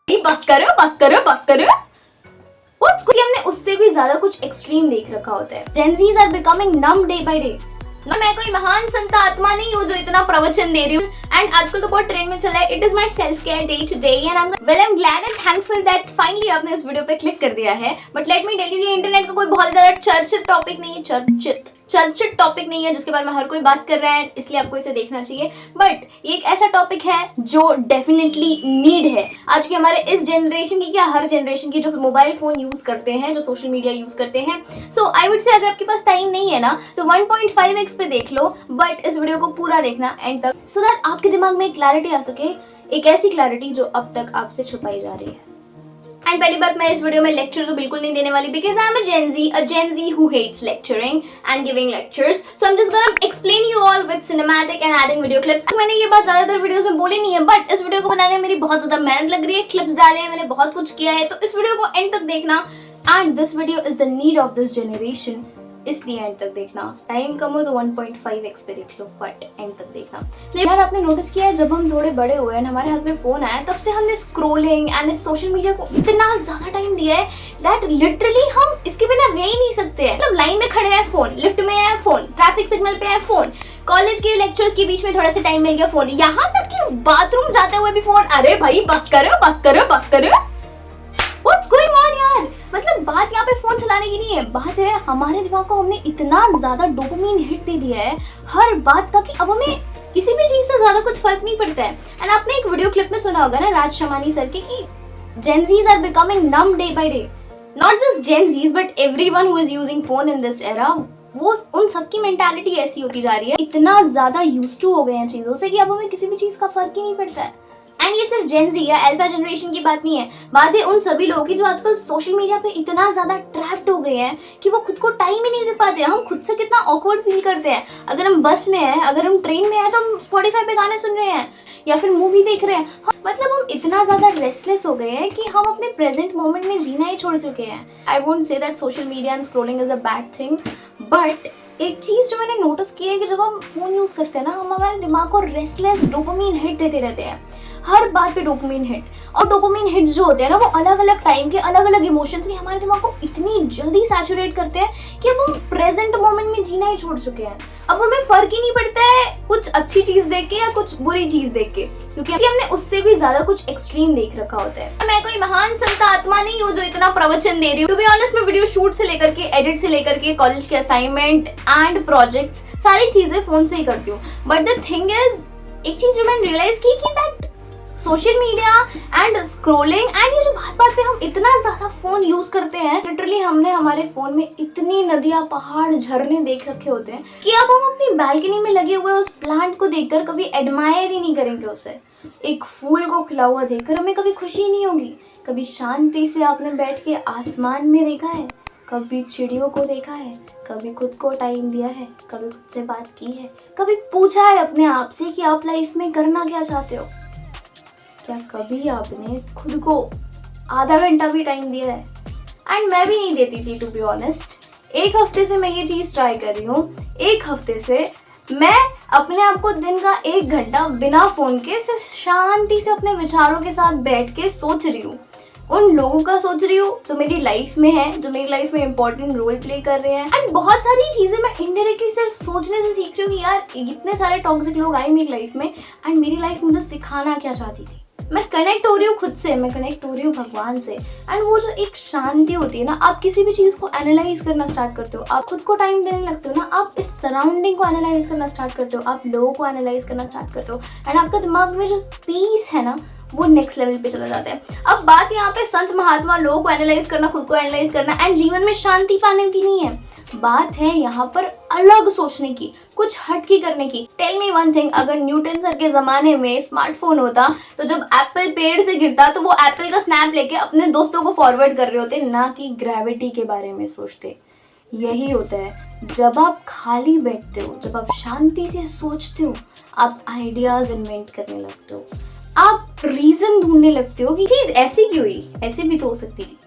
बस करो बस करो बस करो। हमने उससे भी ज्यादा कुछ एक्सट्रीम देख रखा होता है। Gen Zs are becoming numb day by day. मैं कोई महान संत आत्मा नहीं हूँ जो इतना प्रवचन दे रही हूँ। एंड आजकल तो बहुत ट्रेंड में चला है, it is my self care day today and I am glad and thankful that finally आपने इस वीडियो पे क्लिक कर दिया है। But let me tell you, ये इंटरनेट का कोई बहुत ज्यादा चर्चित टॉपिक नहीं है, चर्चित टॉपिक नहीं है जिसके बारे में हर कोई बात कर रहा है, इसलिए आपको इसे देखना चाहिए। बट ये एक ऐसा टॉपिक है जो डेफिनेटली नीड है आज की हमारे इस जनरेशन की, क्या हर जनरेशन की जो मोबाइल फोन यूज करते हैं, जो सोशल मीडिया यूज करते हैं। सो आई वुड से अगर आपके पास टाइम नहीं है ना तो 1.5x पे देख लो, बट इस वीडियो को पूरा देखना एंड तक, सो दैट आपके दिमाग में एक क्लैरिटी आ सके, एक ऐसी क्लैरिटी जो अब तक आपसे छुपाई जा रही है। एंड पहली बात, मैं इस वीडियो में लेक्चर तो बिल्कुल नहीं देने वाली, because I am a Gen Z who hates lecturing and giving lectures. So I'm just gonna explain you all with cinematic and adding video clips. मैंने ये बात ज्यादातर वीडियोस में बोली नहीं है, बट इस वीडियो को बनाने में मेरी बहुत ज्यादा मेहनत लग रही है, क्लिप्स डाले हैं, मैंने बहुत कुछ किया है, तो इस वीडियो को एंड तक देखना। And this video is the need of this generation, इसलिए एंड तक देखना। टाइम कम हो तो 1.5x पे देख लो, बट एंड तक देखना। यार आपने नोटिस किया है, जब हम थोड़े बड़े हुए हैं, हमारे हाथ में फोन आया, तब से हमने स्क्रोलिंग एंड सोशल मीडिया को इतना ज्यादा टाइम दिया है दैट लिटरली हम इसके बिना रह ही नहीं सकते हैं। मतलब लाइन में खड़े हैं फोन, लिफ्ट में है फोन, ट्रैफिक सिग्नल पे है फोन, कॉलेज के लेक्चर्स के बीच में थोड़ा सा टाइम मिल गया फोन, यहाँ तक कि बाथरूम जाते हुए भी फोन। अरे भाई बस करो बस करो बस करो, What's going on यार। मतलब बात यहाँ पे फोन चलाने की नहीं है, बात है हमारे दिमाग को हमने इतना ज्यादा डोपामिन हिट दे दिया है हर बात का कि अब हमें किसी भी चीज से ज्यादा कुछ फर्क नहीं पड़ता है। एंड आपने एक वीडियो क्लिप में सुना होगा ना राज शमानी सर के कि Gen Zs are becoming numb day by day. Not just Gen Zs but everyone who is using phone in this era, वो उन सबकी मेंटालिटी ऐसी होती जा रही है, इतना ज्यादा यूज्ड टू हो गए हैं चीजों से कि अब हमें किसी भी चीज का फर्क ही नहीं पड़ता है। एंड ये सिर्फ जेन जी या अल्फा जनरेशन की बात नहीं है, बात है उन सभी लोगों की जो आजकल सोशल मीडिया पे इतना ज्यादा ट्रैप्ड हो गए हैं कि वो खुद को टाइम ही नहीं दे पाते। हम खुद से कितना ऑकवर्ड फील करते हैं। अगर हम बस में हैं, अगर हम ट्रेन में हैं, तो हम स्पॉटिफाई पे गाने सुन रहे हैं या फिर मूवी देख रहे हैं। मतलब हम इतना ज्यादा रेस्टलेस हो गए हैं कि हम अपने प्रेजेंट मोमेंट में जीना ही छोड़ चुके हैं। I won't say that social media and scrolling is a bad thing, but एक चीज जो मैंने नोटिस की है कि जब हम फोन यूज करते हैं ना, हम हमारे दिमाग को रेस्टलेस डोपामिन हिट देते रहते हैं, हर बात पे डोपामिन हिट। और डोपामिन हिट्स जो होते हैं ना, वो अलग अलग टाइम के अलग अलग इमोशंस के हमारे दिमाग को इतनी जल्दी सैचुरेट करते हैं कि अब हम प्रेजेंट मोमेंट में जीना ही छोड़ चुके हैं। अब हमें फर्क ही नहीं पड़ता है कुछ अच्छी चीज देख के या कुछ बुरी चीज देख के, क्योंकि हमने उससे भी ज्यादा कुछ एक्सट्रीम देख रखा होता है। मैं कोई महान संत आत्मा नहीं हूँ जो इतना प्रवचन दे रही हूँ। टू बी ऑनेस्ट, मैं वीडियो शूट से लेकर के, एडिट से लेकर के, कॉलेज के असाइनमेंट एंड प्रोजेक्ट्स, सारी चीजें फोन से ही करती हूँ। बट द थिंग इज, एक चीज जो मैंने रियलाइज की कि that social media and scrolling and ये जो बात पे हम इतना ज्यादा फोन यूज करते हैं, लिटरली हमने हमारे फोन में इतनी नदियां, पहाड़, झरने देख रखे होते हैं कि अब हम अपनी बालकनी में लगे हुए उस प्लांट को देखकर कभी एडमायर ही नहीं करेंगे उसे। एक फूल को खिला हुआ देखकर हमें कभी खुशी नहीं होगी। कभी शांति से आपने बैठ के आसमान में देखा है, कभी चिड़ियों को देखा है, कभी खुद को टाइम दिया है, कभी खुद से बात की है, कभी पूछा है अपने आप से कि आप लाइफ में करना क्या चाहते हो? क्या कभी आपने खुद को आधा घंटा भी टाइम दिया है? एंड मैं भी नहीं देती थी, टू बी ऑनेस्ट। एक हफ्ते से मैं ये चीज ट्राई कर रही हूँ। एक हफ्ते से मैं अपने आप को दिन का 1 घंटा बिना फोन के सिर्फ शांति से अपने विचारों के साथ बैठ के सोच रही हूँ, उन लोगों का सोच रही हूँ जो मेरी लाइफ में है, जो मेरी लाइफ में इंपॉर्टेंट रोल प्ले कर रहे हैं। एंड बहुत सारी चीजें मैं इनडायरेक्टली सिर्फ सोचने से सीख रही हूँ कि यार इतने सारे टॉक्सिक लोग आए मेरी लाइफ में एंड मेरी लाइफ मुझे सिखाना क्या चाहती थी। मैं कनेक्ट हो रही हूँ खुद से, मैं कनेक्ट हो रही हूँ भगवान से। एंड वो जो एक शांति होती है ना, आप किसी भी चीज को एनालाइज करना स्टार्ट करते हो, आप खुद को टाइम देने लगते हो ना, आप इस सराउंडिंग को एनालाइज करना स्टार्ट करते हो, आप लोगों को एनालाइज करना स्टार्ट करते हो, एंड आपका दिमाग में जो पीस है ना, वो नेक्स्ट लेवल पे चला जाता है। अब बात यहाँ पे संत महात्मा, लोगों को एनालाइज करना, खुद को एनालाइज करना एंड जीवन में शांति पाने की नहीं है। बात है यहाँ पर अलग सोचने की, कुछ हटके करने की। टेल मी वन थिंग, अगर न्यूटन सर के जमाने में स्मार्टफोन होता तो जब एप्पल पेड़ से गिरता तो वो एप्पल का स्नैप लेके अपने दोस्तों को फॉरवर्ड कर रहे होते, ना कि ग्रेविटी के बारे में सोचते। यही होता है जब आप खाली बैठते हो, जब आप शांति से सोचते हो, आप आइडियाज इन्वेंट करने लगते हो, आप रीजन ढूंढने लगते हो कि चीज ऐसी क्यों हुई, ऐसे भी तो हो सकती थी।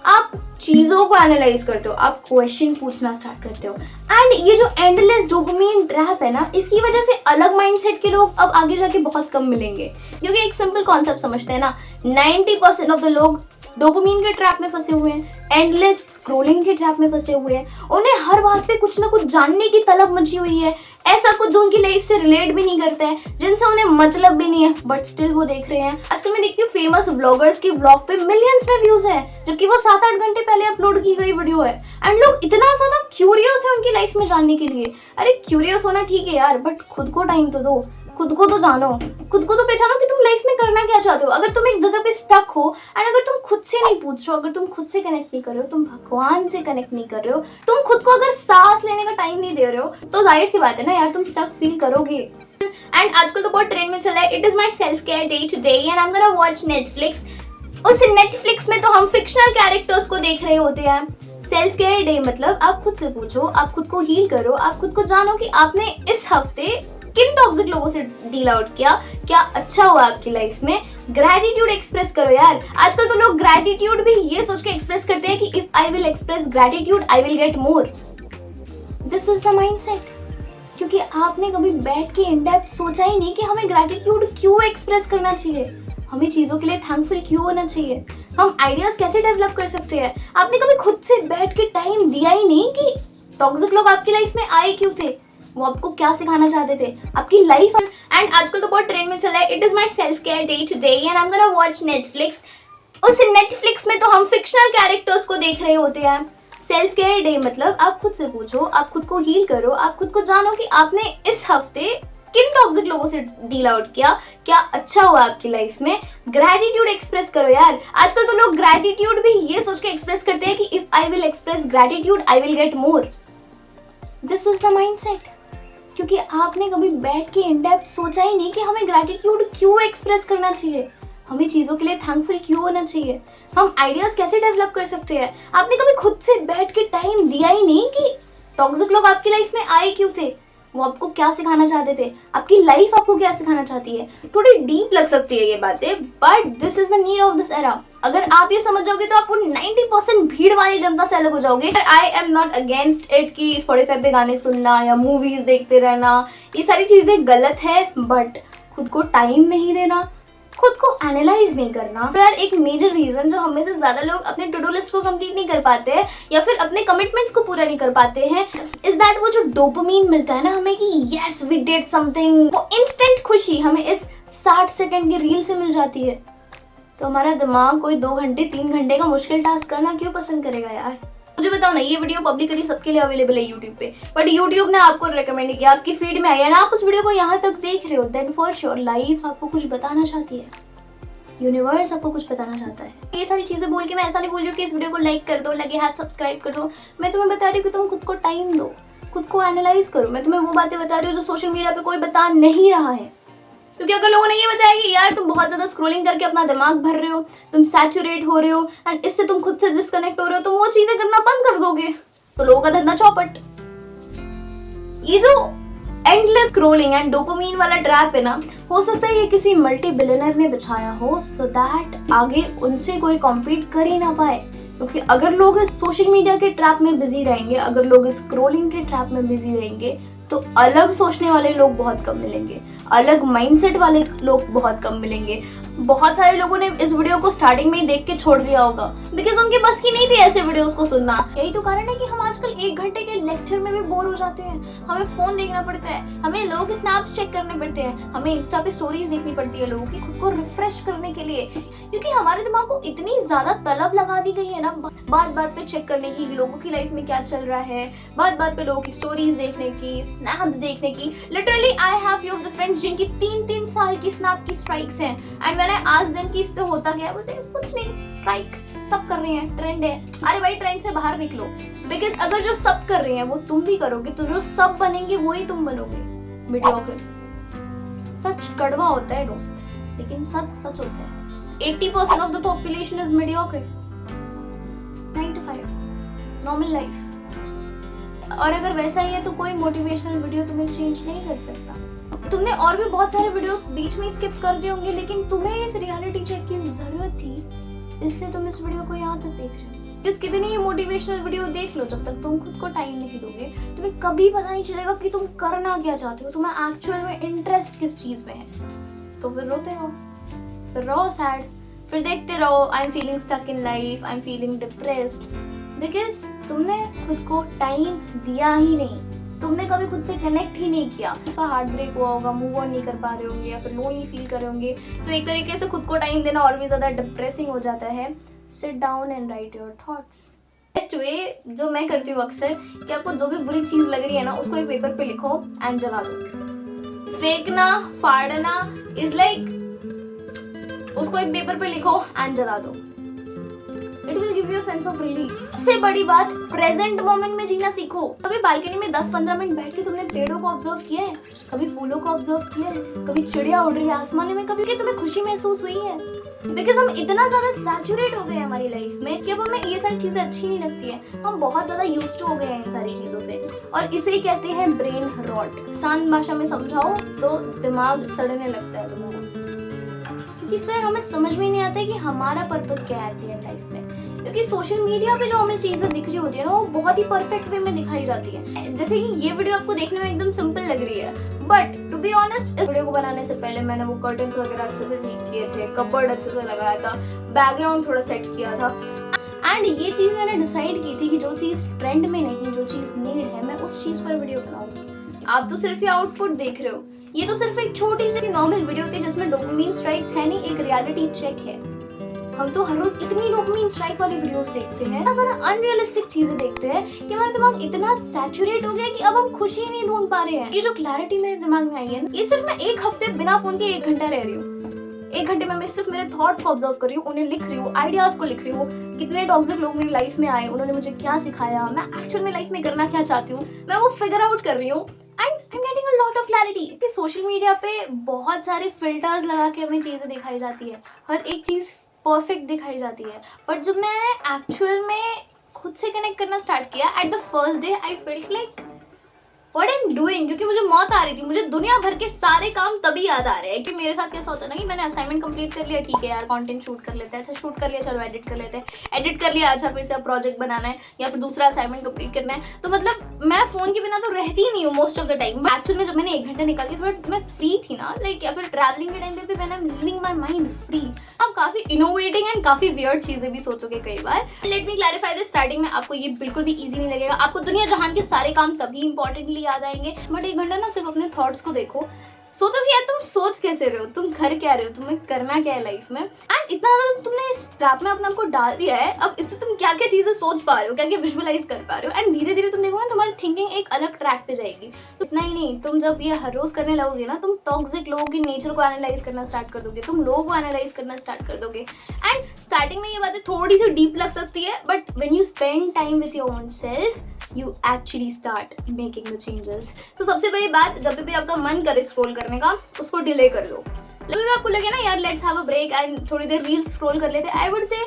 आप चीजों को एनालाइज करते हो, आप क्वेश्चन पूछना स्टार्ट करते हो। एंड ये जो एंडलेस डोपामिन ट्रैप है ना, इसकी वजह से अलग माइंडसेट के लोग अब आगे जाके बहुत कम मिलेंगे, क्योंकि एक सिंपल कॉन्सेप्ट समझते हैं ना, 90% ऑफ द लोग डोपामिन के ट्रैप में फंसे हुए हैं, एंडलेस स्क्रोलिंग के ट्रैप में फंसे हुए हैं। उन्हें हर बात पे कुछ ना कुछ जानने की तलब मची हुई है, ऐसा कुछ जो उनकी लाइफ से रिलेट भी नहीं करता है, जिनसे उन्हें मतलब भी नहीं है, बट स्टिल वो देख रहे हैं। आजकल मैं देखती हूँ फेमस व्लॉगर्स की व्लॉग पे मिलियंस में व्यूज है, जबकि वो 7-8 घंटे पहले अपलोड की गई वीडियो है। एंड लोग इतना ज्यादा क्यूरियस है उनकी लाइफ में जानने के लिए। अरे क्यूरियस होना ठीक है यार, बट खुद को टाइम तो दो, खुद को तो जानो, खुद को तो पहचानो कि तुम लाइफ में करना क्या चाहते हो। अगर तुम एक जगह पे स्टक हो एंड अगर तुम खुद से नहीं पूछ रहे हो, अगर तुम खुद से कनेक्ट नहीं कर रहे हो, तुम भगवान से कनेक्ट नहीं कर रहे हो, तुम खुद को अगर सांस लेने का टाइम नहीं दे रहे हो, तो जाहिर सी बात है ना यार, तुम स्टक फील करोगे। एंड आजकल तो बहुत ट्रेंड में चल रहा है, it is my self care day today and I am gonna watch Netflix. उस नेटफ्लिक्स में तो हम फिक्शनल कैरेक्टर्स को देख रहे होते हैं। सेल्फ केयर डे मतलब आप खुद से पूछो, आप खुद को हील करो, आप खुद को जानो कि आपने इस हफ्ते किन टॉक्सिक लोगों से डील आउट किया, क्या अच्छा हुआ आपकी लाइफ में। ग्रैटिट्यूड एक्सप्रेस करो यार। आजकल तो लोग ग्रैटिट्यूड भी ये सोच के एक्सप्रेस करते हैं कि if I will express gratitude I will get more. This is the mindset, क्योंकि आपने कभी बैठ के इन डेप्थ सोचा ही नहीं कि हमें ग्रैटिट्यूड क्यों एक्सप्रेस करना चाहिए, हमें चीजों के लिए थैंकफुल क्यों होना चाहिए, हम आइडियाज कैसे डेवलप कर सकते हैं। आपने कभी खुद से बैठ के टाइम दिया ही नहीं कि टॉक्सिक लोग आपकी लाइफ में आए क्यों थे, वो आपको क्या सिखाना चाहते थे, आपकी लाइफ। एंड आजकल तो बहुत ट्रेंड में चल रहा है, it is my self care day today and I am gonna watch Netflix. उस नेटफ्लिक्स में तो हम फिक्शनल कैरेक्टर्स को देख रहे होते हैं। सेल्फ केयर डे मतलब आप खुद से पूछो, आप खुद को हील करो, आप खुद को जानो कि आपने इस हफ्ते किन टॉक्सिक लोगों से डील आउट किया, क्या अच्छा हुआ आपकी लाइफ में। ग्रैटिट्यूड एक्सप्रेस करो यार। आजकल तो लोग ग्रैटिट्यूड भी ये सोच के एक्सप्रेस करते हैं कि if I will express gratitude I will get more. This is the mindset, क्योंकि आपने कभी बैठ के इन डेप्थ सोचा ही नहीं कि हमें ग्रैटिट्यूड क्यों एक्सप्रेस करना चाहिए, हमें चीज़ों के लिए थैंकफुल क्यों होना चाहिए, हम आइडियाज कैसे डेवलप कर सकते हैं। आपने कभी खुद से बैठ के टाइम दिया ही नहीं कि टॉक्सिक लोग आपकी लाइफ में आए क्यों थे, वो आपको क्या सिखाना चाहते थे, आपकी लाइफ आपको क्या सिखाना चाहती है। थोड़ी डीप लग सकती है ये बातें, but this is the need of this era. अगर आप ये समझ जाओगे तो आप 90% भीड़ वाली जनता से अलग हो जाओगे। आई एम नॉट अगेंस्ट इट कि स्पॉटिफाई पे गाने सुनना या मूवीज देखते रहना, ये सारी चीजें गलत है, बट खुद को टाइम नहीं देना, खुद को एनालाइज नहीं करना। तो यार एक मेजर रीजन जो हमें से ज्यादा लोग अपने टू डू लिस्ट को कंप्लीट नहीं कर पाते हैं या फिर अपने कमिटमेंट्स को पूरा नहीं कर पाते हैं, इज दैट वो जो डोपामिन मिलता है ना हमें कि यस वी डिड समथिंग, वो इंस्टेंट खुशी हमें इस 60 सेकंड की रील से मिल जाती है। तो हमारा दिमाग कोई 2 घंटे 3 घंटे का मुश्किल टास्क करना क्यों पसंद करेगा यार। मुझे बताओ ना, ये वीडियो पब्लिकली सबके लिए अवेलेबल है यूट्यूब पे, बट यूट्यूब ने आपको रेकमेंड किया, आपकी फीड में आया ना, आप उस वीडियो को यहाँ तक देख रहे हो, देन फॉर श्योर लाइफ आपको कुछ बताना चाहती है, यूनिवर्स आपको कुछ बताना चाहता है। ये सारी चीजें बोल के मैं ऐसा नहीं बोल रही हूँ कि इस वीडियो को लाइक कर दो, लगे हाथ सब्सक्राइब कर दो। मैं तुम्हें बता रही हूँ कि तुम खुद को टाइम दो, खुद को एनालाइज करो। मैं तुम्हें वो बातें बता रही हूँ जो सोशल मीडिया पे कोई बता नहीं रहा है, क्योंकि अगर लोगों ने ये बताया कि यार तुम बहुत ज्यादा स्क्रोलिंग करके अपना दिमाग भर रहे हो, तुम सैचुरेट हो रहे हो एंड इससे तुम खुद से डिस्कनेक्ट हो रहे हो, तुम वो चीजें करना बंद कर दोगे तो लोगों का धंधा चौपट। ये जो एंडलेस स्क्रोलिंग एंड डोपामिन वाला ट्रैप है ना, हो सकता है ये किसी मल्टी बिलियनर ने बिछाया हो सो दैट आगे उनसे कोई कॉम्पीट कर ही ना पाए। क्योंकि अगर लोग इस सोशल मीडिया के ट्रैप में बिजी रहेंगे, अगर लोग इस स्क्रोलिंग के ट्रैप में बिजी रहेंगे, तो अलग सोचने वाले लोग बहुत कम मिलेंगे, अलग माइंडसेट वाले लोग बहुत कम मिलेंगे। बहुत सारे लोगों ने इस वीडियो को स्टार्टिंग में ही देख के छोड़ दिया होगा बिकॉज उनके बस की नहीं थी ऐसे वीडियोस को सुनना। यही तो कारण है कि हम आजकल 1 घंटे के लेक्चर में भी बोर हो जाते हैं, हमें फोन देखना पड़ता है, हमें लोगों के स्नैप्स चेक करने पड़ते हैं, हमें इंस्टा पे स्टोरीज देखनी पड़ती है लोगों की खुद को रिफ्रेश करने के लिए, क्योंकि हमारे दिमाग को इतनी ज्यादा तलब लगा दी गई है ना बात बात पे चेक करने की, लोगों की लाइफ में क्या चल रहा है, बात बात पे लोगों की स्टोरीज देखने की, स्नैप्स देखने की। Literally I have few of the friends जिनकी 3-3 साल की स्नैप की स्ट्राइक्स हैं एंड मैंने आज दिन की इससे होता गया, बोलते कुछ नहीं, स्ट्राइक सब कर रहे हैं, ट्रेंड है। अरे भाई ट्रेंड से बाहर निकलो, बिकॉज अगर जो सब कर रहे हैं वो तुम भी करोगे तो जो सब बनेंगे वही तुम बनोगे। मीडियोकर। सच कड़वा होता है दोस्त, लेकिन सच सच होता है। 80% of the population is mediocre. 9 to 5 normal life. और अगर वैसा ही है तो कोई मोटिवेशनल वीडियो तुम्हें चेंज नहीं कर सकता। तुमने और भी बहुत सारे वीडियोस बीच में स्किप कर दिए होंगे, लेकिन तुम्हें इस रियलिटी चेक की जरूरत थी, इसलिए तुम इस वीडियो को यहाँ तक देख रहे हो। कितनी ही मोटिवेशनल वीडियो देख लो, जब तक तुम खुद को टाइम नहीं दोगे तुम्हें कभी पता नहीं चलेगा कि तुम करना क्या चाहते हो, तुम्हें एक्चुअल में इंटरेस्ट किस चीज में है। तो फिर रोते रहो, फिर रहो सैड, फिर देखते रहो I am feeling stuck in life, I am feeling depressed, because तुमने खुद को टाइम दिया ही नहीं, तुमने कभी खुद से कनेक्ट ही नहीं किया। हार्ट ब्रेक हुआ होगा, मूव ऑन नहीं कर पा रहे होंगे या फिर लोनली फील कर रहे होंगे, तो एक तरीके से खुद को टाइम देना और भी ज़्यादा डिप्रेसिंग हो जाता है। Sit down and right your thoughts. Best way जो मैं करती हूँ अक्सर कि आपको जो भी बुरी चीज़ लग रही है ना उसको एक पेपर पे लिखो एंड जला दो। फेंकना, फाड़ना इज लाइक, उसको एक पेपर पे लिखो एंड जला दो। It will give you a sense of relief। सबसे बड़ी बात, प्रेजेंट मोमेंट में जीना सीखो। कभी बालकनी में 10-15 मिनट बैठ के तुमने पेड़ों को ऑब्जर्व किया है, कभी फूलों को ऑब्जर्व किया है, कभी चिड़िया उड़ रही है आसमान में, कभी कि तुम्हें खुशी महसूस हुई है? बिकॉज हम इतना ज्यादा सैचुरेट हो गए हैं हमारी लाइफ में कि अब हमें ये सारी चीजें अच्छी नहीं लगती है, हम बहुत ज्यादा यूज्ड हो गए हैं इन सारी चीजों से, और इसे ही कहते हैं ब्रेन रॉट। आसान भाषा में समझाओ तो दिमाग सड़ने लगता है तुम्हारा, क्योंकि फिर हमें समझ में नहीं आता है कि हमारा पर्पस क्या है लाइफ में। क्योंकि सोशल मीडिया पे जो हमें चीजें दिख रही होती है ना वो बहुत ही परफेक्ट वे में दिखाई जाती है। जैसे कि ये वीडियो आपको देखने में एकदम सिंपल लग रही है, बट टू बी ऑनेस्ट इस वीडियो को बनाने से पहले मैंने वो कर्टन्स वगैरह अच्छे से ठीक किए थे, कपबोर्ड अच्छे से लगाया था, बैकग्राउंड थोड़ा सेट किया था, एंड ये चीज मैंने डिसाइड की थी कि जो चीज ट्रेंड में नहीं, जो चीज नीड है, मैं उस चीज पर वीडियो बनाऊंगी। आप तो सिर्फ ये आउटपुट देख रहे हो, ये तो सिर्फ एक छोटी सी नॉर्मल वीडियो थी जिसमें डोपामाइन स्ट्राइक्स है नहीं, एक रियलिटी चेक है। हम तो हर रोज इतनी डोपामाइन स्ट्राइक वाली वीडियोस देखते हैं, इतना सारा अनरियलिस्टिक चीजें देखते हैं कि हमारा दिमाग इतना सैचुरेट हो गया कि अब हम खुशी ही नहीं ढूंढ पा रहे हैं। ये जो क्लैरिटी मेरे दिमाग में आई है, ये सिर्फ मैं एक हफ्ते बिना फोन के 1 घंटा रह रही हूँ। 1 घंटे में मैं सिर्फ मेरे थॉट्स को ऑब्जर्व कर रही हूँ, उन्हें लिख रही हूँ, आइडियाज को लिख रही हूँ, कितने टॉक्सिक लोग मेरी लाइफ में आए, उन्होंने मुझे क्या सिखाया, मैं एक्चुअल में लाइफ में करना क्या चाहती हूँ, मैं वो फिगर आउट कर रही हूँ। And I am getting a lot of clarity. Social media पे बहुत सारे फिल्टर्स लगा के हमें चीजें दिखाई जाती है, हर एक चीज परफेक्ट दिखाई जाती है, बट जब मैं एक्चुअल में खुद से कनेक्ट करना स्टार्ट किया, at the first day I felt like what I am doing, क्योंकि मुझे मौत आ रही थी। मुझे दुनिया भर के सारे काम तभी याद आ रहे हैं कि मेरे साथ कैसा होता है ना कि मैंने असाइनमेंट कंप्लीट कर लिया, ठीक है यार कंटेंट शूट कर लेते हैं, अच्छा शूट कर लिया चलो एडिट कर लेते हैं, एडिट कर लिया अच्छा फिर से अब प्रोजेक्ट बनाना है या फिर दूसरा असाइनमेंट कंप्लीट करना है। तो मतलब मैं फोन के बिना तो रहती ही नहीं हूँ most of the time. Actual में जब मैंने 1 घंटा निकाल के थोड़ा मैं फ्री थी ना, लाइक या फिर ट्रैवलिंग के टाइम पे when I am leaving my mind free, आप काफी इनोवेटिंग एंड काफी वियर्ड चीजें भी सोचोगे कई बार। Let me clarify this, starting में आपको ये बिल्कुल भी इजी नहीं लगेगा, आपको दुनिया जहान के सारे काम तभी इंपॉर्टेंटली याद आएंगे, बट 1 घंटा ना सिर्फ अपने थॉट्स को देखो, सोचो कि यार तुम सोच कैसे रहे हो, तुम कर क्या रहे हो, तुम्हें करना क्या है लाइफ में, एंड इतना ज्यादा तुमने इस ट्रैप में अपने आप को डाल दिया है, अब इससे तुम क्या क्या चीजें सोच पा रहे हो, क्या क्या विजुअलाइज कर पा रहे हो, एंड धीरे धीरे तुम देखोगे तुम्हारी थिंकिंग एक अलग ट्रैक पे जाएगी। तो इतना ही नहीं, तुम जब ये हर रोज करने लगोगे ना, तुम टॉक्सिक लोगों की नेचर को एनालाइज करना स्टार्ट कर दोगे, तुम लोगों को एनालाइज करना स्टार्ट कर दोगे। एंड स्टार्टिंग में ये बातें थोड़ी सी डीप लग सकती है, but when you spend time with your own self you actually start making the changes। तो सबसे बड़ी बात, जब भी आपका मन करे स्क्रॉल करने का, उसको डिले कर दो। जब भी आपको लगे ना यार let's have a break and थोड़ी देर रील्स स्क्रॉल कर लेते, I would say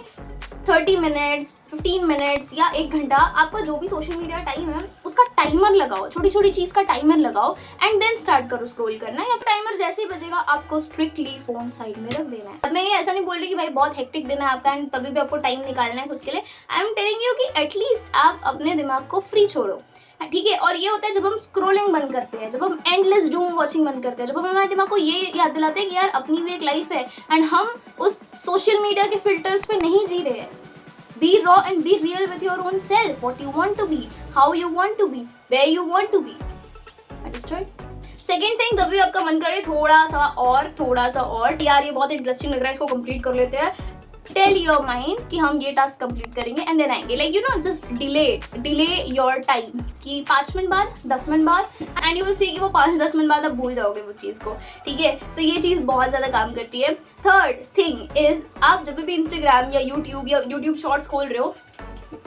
30 minutes 15 minutes या 1 घंटा आपका जो भी सोशल मीडिया टाइम है उसका टाइमर लगाओ, छोटी छोटी चीज़ का टाइमर लगाओ एंड देन स्टार्ट करो स्क्रॉल करना। या फिर टाइमर जैसे ही बजेगा आपको स्ट्रिक्टली फोन साइड में रख देना है। अब मैं ये ऐसा नहीं बोल रही कि भाई बहुत हेक्टिक दिन है आपका एंड तभी भी आपको टाइम निकालना है खुद के लिए। आई एम टेलिंग यू कि एटलीस्ट आप अपने दिमाग को फ्री छोड़ो, ठीक है। और ये होता है जब हम स्क्रोलिंग बंद करते हैं, जब हम एंडलेस डूम वॉचिंग बंद करते हैं, जब हम हमारे दिमाग को ये याद दिलाते हैं कि यार अपनी भी एक लाइफ है एंड हम उस सोशल मीडिया के फिल्टर्स पे नहीं जी रहे हैं। Be raw and be real with your own self, what you want to be, how you want to be, where you want to be. Understood? Second thing, जब भी आपका मन करे थोड़ा सा और यार ये बहुत इंटरेस्टिंग लग रहा है इसको कंप्लीट कर लेते हैं, टेल योर माइंड कि हम ये टास्क कंप्लीट करेंगे एंड देन आएंगे। Like you know just delay your time कि 5 मिनट बाद 10 मिनट बाद, एंड यू विल सी कि वो 5-10 मिनट बाद आप भूल जाओगे वो चीज़ को, ठीक है। तो ये चीज़ बहुत ज़्यादा काम करती है। थर्ड थिंग इज, आप जब भी इंस्टाग्राम या यूट्यूब शॉर्ट्स खोल रहे हो,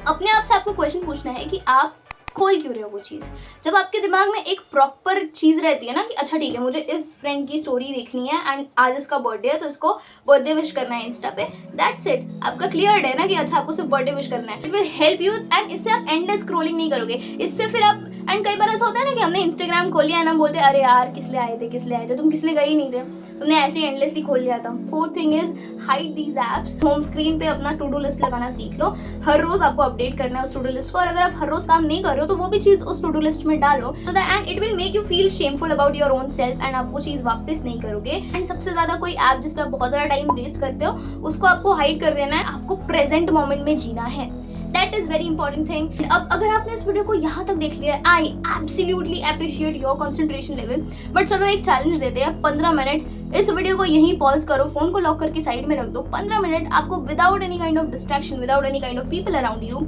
अपने आप से आपको क्वेश्चन पूछना है कि आप खोल क्यों रहे हो वो चीज़। जब आपके दिमाग में एक प्रॉपर चीज़ रहती है ना कि अच्छा ठीक है मुझे इस फ्रेंड की स्टोरी देखनी है एंड आज इसका बर्थडे है तो इसको बर्थडे विश करना है इंस्टा पे, दैट्स इट। आपका क्लियर है ना कि अच्छा आपको सिर्फ बर्थडे विश करना है, it will help you and इससे आप एंडलेस स्क्रॉलिंग नहीं करोगे। इससे फिर आप, एंड कई बार ऐसा होता है ना कि हमने इंस्टाग्राम खोल लिया है ना, बोलते अरे यार किस लिए आए थे तुम किस लिए गए ही नहीं थे, तुमने ऐसे एंडलेसली खोल लिया था। Fourth thing is hide these apps. Home screen पे अपना टू डू लिस्ट लगाना सीख लो। हर रोज आपको अपडेट करना है उस टू डू लिस्ट को, और अगर आप हर रोज काम नहीं कर रहे हो तो वो भी चीज उस टू डू लिस्ट में डालो, so that and it will make you feel shameful about your own self, and आप वो चीज वापस नहीं करोगे। एंड सबसे ज्यादा कोई ऐप जिस पे आप बहुत ज्यादा टाइम वेस्ट करते हो उसको आपको हाइड कर देना है। आपको प्रेजेंट मोमेंट में जीना है। That is very important thing. अब अगर आपने इस वीडियो को यहाँ तक देख लिया, I absolutely appreciate your concentration level. But चलो एक चैलेंज देते हैं, 15 मिनट इस वीडियो को यहीं पॉज करो, फोन को लॉक करके साइड में रख दो। 15 मिनट आपको without any kind of distraction, without any kind of people around you,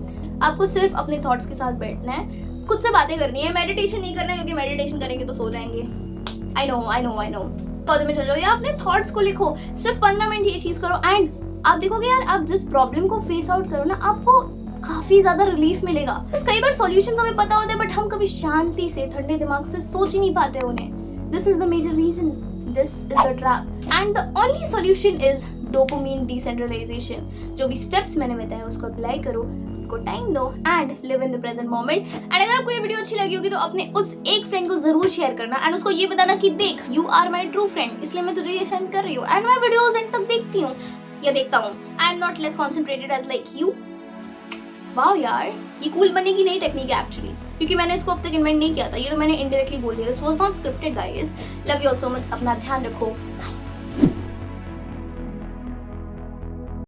आपको सिर्फ अपने थॉट्स के साथ बैठना है, खुद से बातें करनी है। मेडिटेशन नहीं करना है क्योंकि मेडिटेशन करेंगे तो सो जाएंगे। आई नो पौधे में चल जाओ या अपने थॉट्स को लिखो। सिर्फ 15 मिनट ये चीज करो एंड आप देखोगे यार, आप जिस प्रॉब्लम को फेस आउट करो ना, आपको काफी ज्यादा रिलीफ मिलेगा। कई बार सॉल्यूशंस हमें पता होते हैं बट हम कभी शांति से ठंडे दिमाग से सोच ही नहीं पाते उन्हें। This is the major reason, this is the trap, and the only solution is dopamine decentralization. जो भी स्टेप्स मैंने बताया उसको अप्लाई करो, को टाइम दो and live in the present moment. And अगर आपको ये वीडियो अच्छी लगी होगी तो अपने उस एक फ्रेंड को जरूर शेयर करना एंड उसको ये बताना कि देख, you are my true friend, इसलिए मैं तुझे ये शेयर कर रही हूँ एंड मैं वीडियोस एंड तक देखती हूँ या देखता हूँ। I am not less concentrated as like you. Wow यार, ये कूल बनने की नई टेक्निक है एक्चुअली, क्योंकि मैंने इसको अब तक इन्वेंट नहीं किया था, ये तो मैंने इनडायरेक्टली बोल दिया। This was not scripted guys. Love you all so much, अपना ध्यान रखो, बाय।